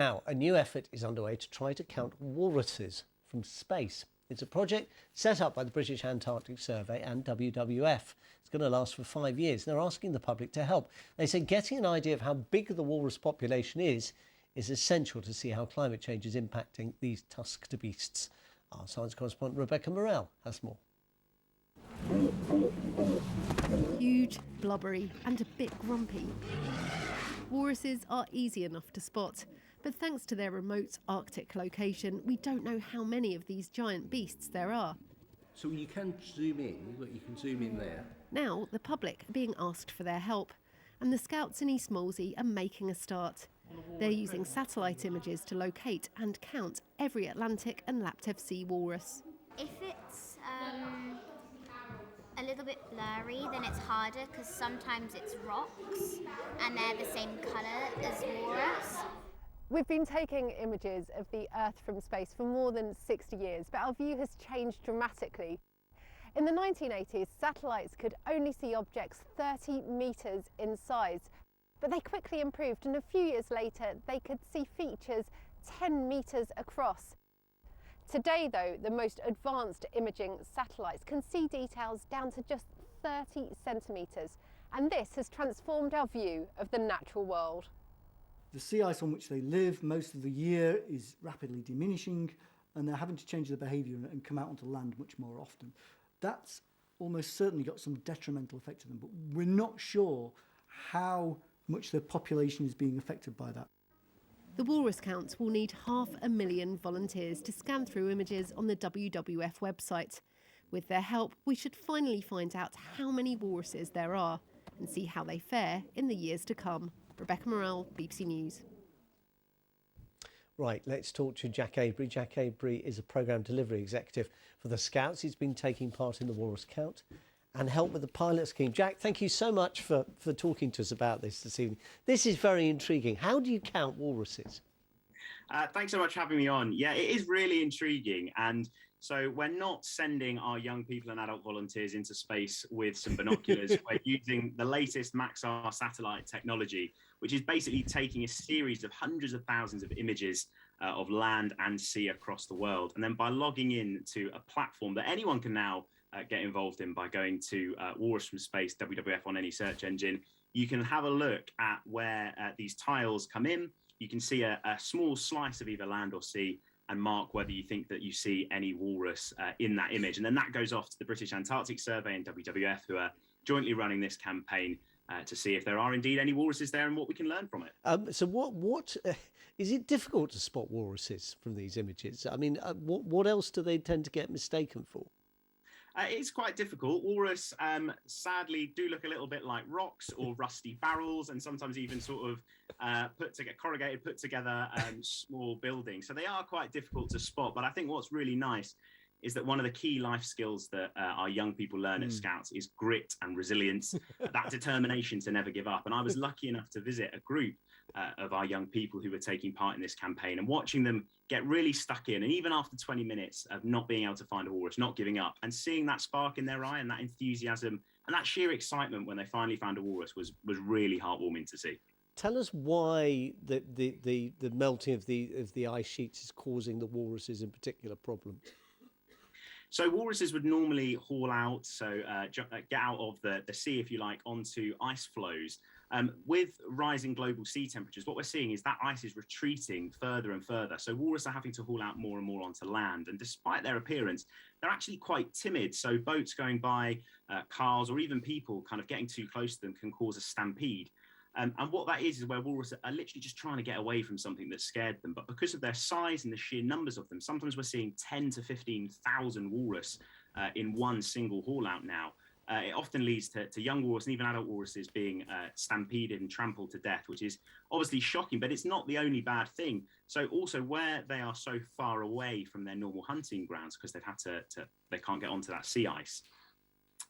Now, a new effort is underway to try to count walruses from space. It's a project set up by the British Antarctic Survey and WWF. It's going to last for 5 years. They're asking the public to help. They say getting an idea of how big the walrus population is essential to see how climate change is impacting these tusked beasts. Our science correspondent Morelle has more. Huge, blubbery and a bit grumpy. Walruses are easy enough to spot, but thanks to their remote Arctic location, we don't know how many of these giant beasts there are. So you can zoom in, look, you can zoom in there. Now the public are being asked for their help, and the Scouts in East Moseley are making a start. They're using satellite images to locate and count every Atlantic and Laptev sea walrus. If it's a little bit blurry, then it's harder because sometimes it's rocks and they're the same colour as walrus. We've been taking images of the Earth from space for more than 60 years, but our view has changed dramatically. In the 1980s, satellites could only see objects 30 metres in size, but they quickly improved, and a few years later they could see features 10 metres across. Today though, the most advanced imaging satellites can see details down to just 30 centimetres, and this has transformed our view of the natural world. The sea ice on which they live most of the year is rapidly diminishing, and they're having to change their behaviour and come out onto land much more often. That's almost certainly got some detrimental effect to them, but we're not sure how much their population is being affected by that. The walrus counts will need 500,000 volunteers to scan through images on the WWF website. With their help, we should finally find out how many walruses there are and see how they fare in the years to come. Morelle, BBC News. Right, let's talk to Jack Abrey. Jack Abrey is a programme delivery executive for the Scouts. He's been taking part in the walrus count and help with the pilot scheme. Jack, thank you so much for talking to us about this evening. This is very intriguing. How do you count walruses? Thanks so much for having me on. Yeah, it is really intriguing. And so we're not sending our young people and adult volunteers into space with some binoculars. We're using the latest Maxar satellite technology, which is basically taking a series of hundreds of thousands of images of land and sea across the world. And then by logging in to a platform that anyone can now get involved in by going to Walrus from Space, WWF on any search engine, you can have a look at where these tiles come in. You can see a small slice of either land or sea and mark whether you think that you see any walrus in that image. And then that goes off to the British Antarctic Survey and WWF, who are jointly running this campaign to see if there are indeed any walruses there and what we can learn from it. So what is it difficult to spot walruses from these images? I mean, what else do they tend to get mistaken for? It's quite difficult. Walrus, sadly, do look a little bit like rocks or rusty barrels, and sometimes even sort of put together small buildings. So they are quite difficult to spot. But I think what's really nice is that one of the key life skills that our young people learn at Scouts is grit and resilience, that determination to never give up. And I was lucky enough to visit a group of our young people who were taking part in this campaign, and watching them get really stuck in. And even after 20 minutes of not being able to find a walrus, not giving up, and seeing that spark in their eye and that enthusiasm and that sheer excitement when they finally found a walrus was really heartwarming to see. Tell us why the melting of the ice sheets is causing the walruses in particular problems. So walruses would normally haul out, get out of the sea, if you like, onto ice flows. With rising global sea temperatures, what we're seeing is that ice is retreating further and further. So walrus are having to haul out more and more onto land. And despite their appearance, they're actually quite timid. So boats going by, cars, or even people kind of getting too close to them can cause a stampede. And what that is where walrus are literally just trying to get away from something that scared them. But because of their size and the sheer numbers of them, sometimes we're seeing 10 to 15,000 walrus in one single haul out now. It often leads to young walrus and even adult walruses being stampeded and trampled to death, which is obviously shocking, but it's not the only bad thing. So also where they are so far away from their normal hunting grounds because they've had they can't get onto that sea ice,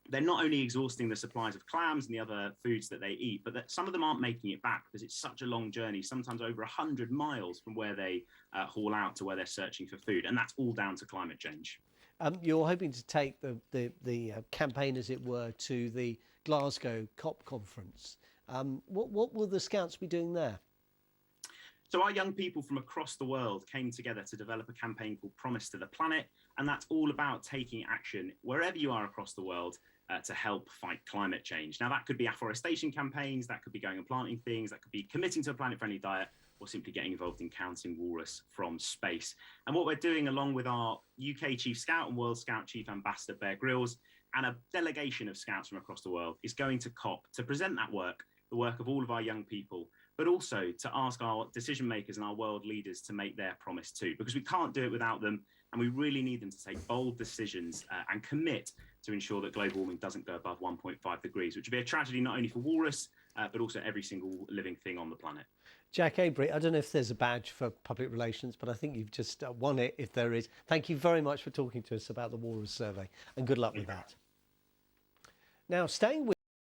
they're not only exhausting the supplies of clams and the other foods that they eat, but that some of them aren't making it back because it's such a long journey, sometimes over 100 miles from where they haul out to where they're searching for food. And that's all down to climate change. You're hoping to take the campaign, as it were, to the Glasgow COP conference. What will the Scouts be doing there? So our young people from across the world came together to develop a campaign called Promise to the Planet, and that's all about taking action wherever you are across the world to help fight climate change. Now, that could be afforestation campaigns, that could be going and planting things, that could be committing to a planet-friendly diet, or simply getting involved in counting walrus from space. And what we're doing, along with our UK Chief Scout and World Scout Chief Ambassador Bear Grylls, and a delegation of scouts from across the world, is going to COP to present that work, the work of all of our young people, but also to ask our decision makers and our world leaders to make their promise too, because we can't do it without them. And we really need them to take bold decisions and commit to ensure that global warming doesn't go above 1.5 degrees, which would be a tragedy not only for walrus, but also every single living thing on the planet. Jack Abrey, I don't know if there's a badge for public relations, but I think you've just won it if there is. Thank you very much for talking to us about the Walrus Survey, and good luck with that. Now, staying with